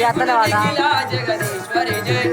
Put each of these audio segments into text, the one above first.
అత్తలవాడా జగదీశ్వరి జయ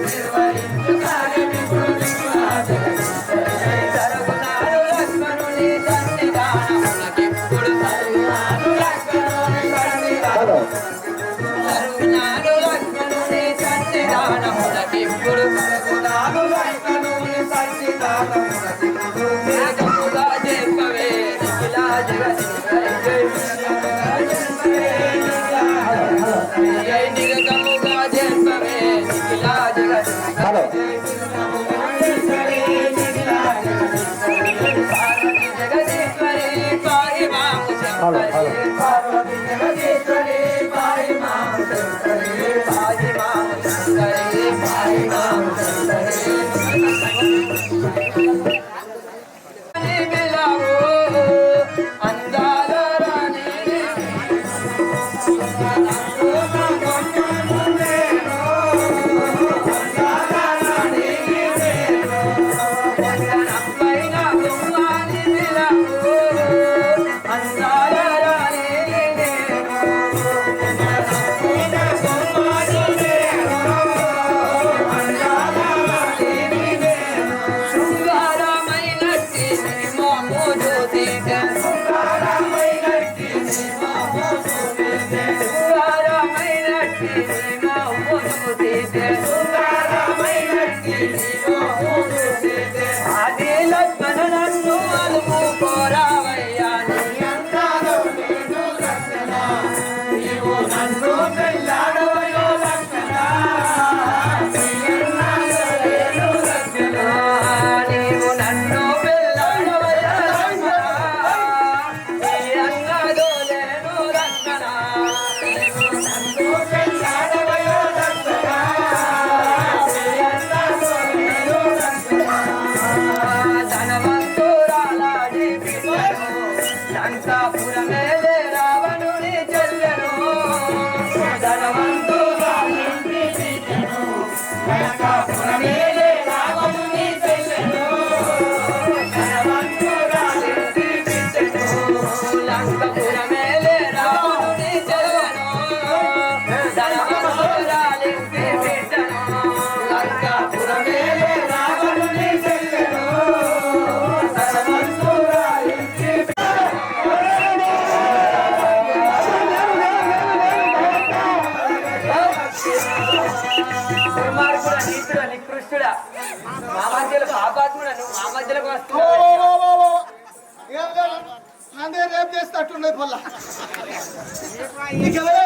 రేపు చేస్తట్టున్నది పొల్ల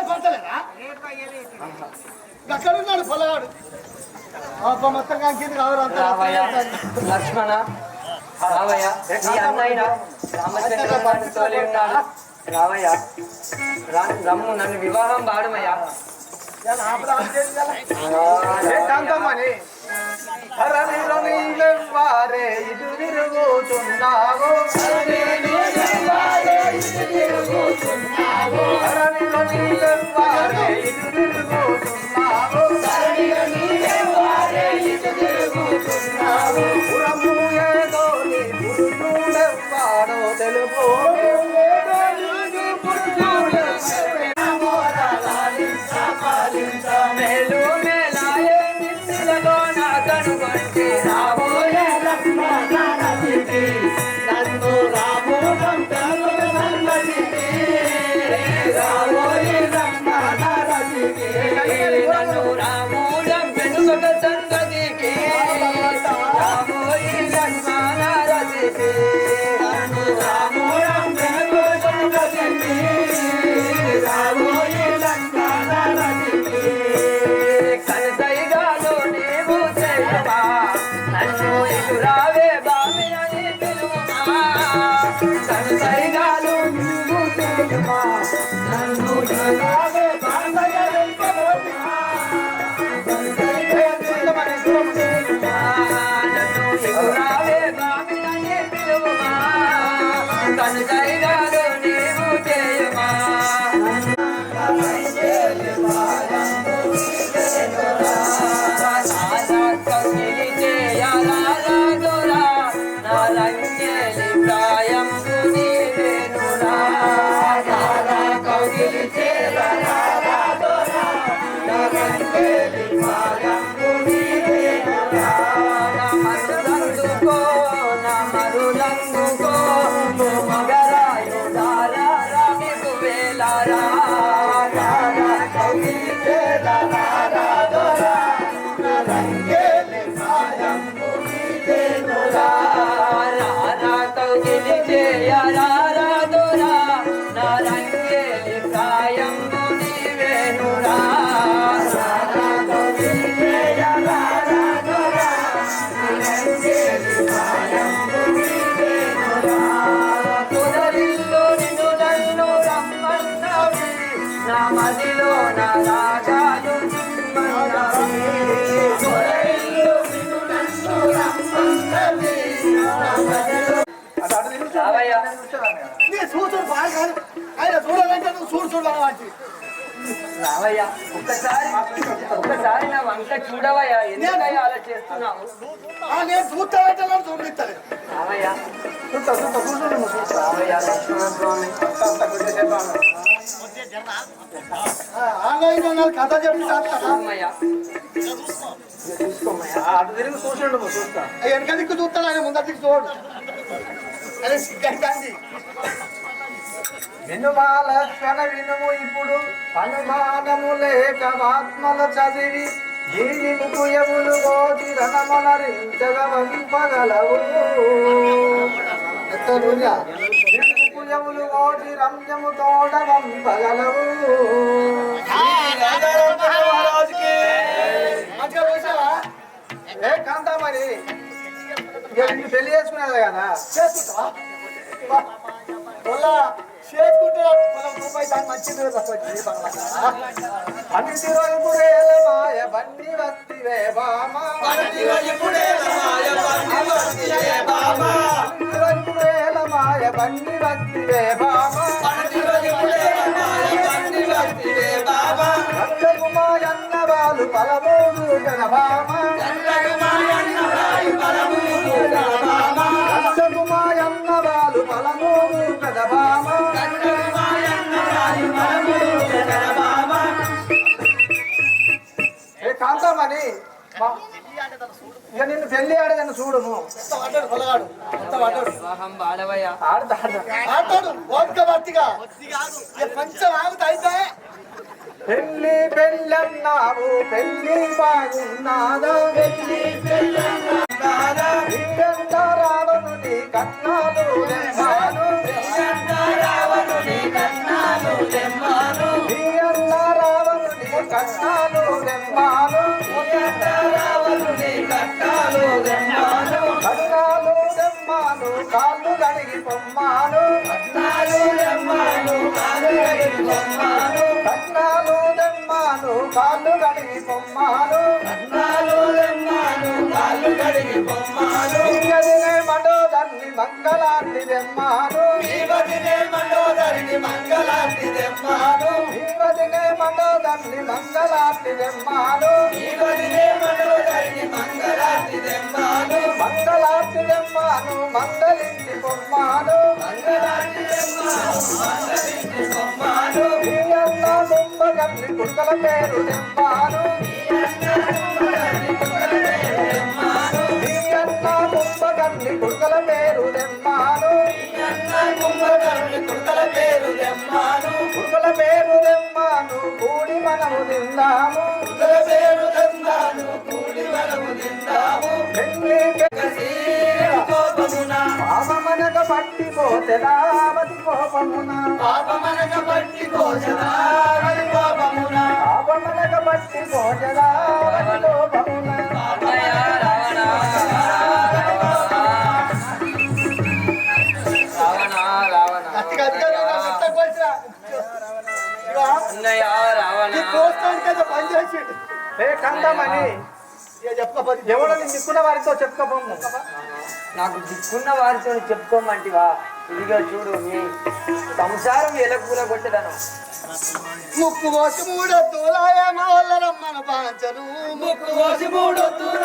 పడతలేదా అక్కడ ఉన్నాడు పొల్లగాడు మొత్తం కాంకింది లక్ష్మణ రావయ్య అన్నయ్య రామచంద్ర తోలి ఉన్నాడు రావయ్య రమ్ము నన్ను వివాహం పాడమయ్యా వారే ఇటు తిరుగుతున్నావు పురము ఏదో పురుషుడెవ్వాడో తెలుగు మేలు మేలాయే నిత్తులలో నా కనుగొంటే రాబోయే నన్ను రాబో రాబోయే చూడు వాటి రావయ్యా ఒక్కసారి నా వంక చూడవయ్యా, ఎందుకయ్యా అలా చేస్తున్నావు? నేను చూస్తాను చూపిస్తాను రావయ్యా చూస్తా రావయ్యా లక్ష్మణ స్వామి. కథ చెప్పి చేస్తాను అమ్మయ్యా చూసుకోమయ్యా, అటు తిరిగి చూసిండు చూస్తా. వెనక దిక్కు చూస్తాడు ఆయన ముందర దిక్కు చూడు అదే సిగ్గాంది వినుమాల క్షణ వినుము ఇప్పుడు అనుమానము లేక ఆత్మల చదివి జీవి ముకుయములు గోచి రణమనరించగ వంపగలవు. ముకుయములు గోచి రంజము తోడ వంపగలవు. మంచిగా చూసావా ఏ కాంతామణి పెళ్లి చేసుకునేది కదా, చేసుకుంటావా చేసుకుంటే రూపాయి దాన్ని మంచిది అనితి వైపురేల మాయ బండి వస్తివే బామా, అనితి వైపురేల మాయ బండి వస్తివే బామా, రంగకుమాయన్న వాళ్ళు పలమూడు జనభామా, రంగకుమాయన్న వాళ్ళు పలమూడు జనభామా. ఏ కాంతామణి ఇక నిన్ను పెళ్లి ఆడదని చూడము. ఆడతాడు ఓపిక భర్తీగా కొంచెం ఆగుతా పెళ్లి పెళ్ళన్నావు పెళ్లి బాగున్నాదా, నీయంత రావణుని కట్నాలు దెమ్మాను, నీయంత రావణుని కట్నాలు దెమ్మాను, కాళ్ళు కడిగి పొమ్మాను, కట్నాలు దెమ్మాను కాళ్ళు కడిగి పొమ్మాను, నీగదినే మండోదర్ని మంగళాంతి దెమ్మాను, నీవదినే మండోదర్ని మంగళాంతి దెమ్మాను, మంగళించి పొమ్మాను, నీయన్న దుంబగల్లి కుక్కల పేరు దెమ్మాను, కుక్కల పేరు దెమ్మాను కూడి మనము తిందాము, పాపమనక పట్టిపోతే రావతి కోపమున, పాపమనక పట్టిపోతే రావతి కోపమున. పనిచేసి ఏ కాంతామణి చెప్పకపోతే ఎవడో నేను దిక్కున్న వారితో చెప్పుకోపోము, నాకు దిక్కున్న వారితో చెప్పుకోమంటివా? ఇదిగా చూడు నీ సంసారం ఎలకూల కొట్టదను. ముక్కు కోసి 3 తూలాయ మా వల్ల రమ్మను పాంచను, ముక్కు కోసి 3 తూలా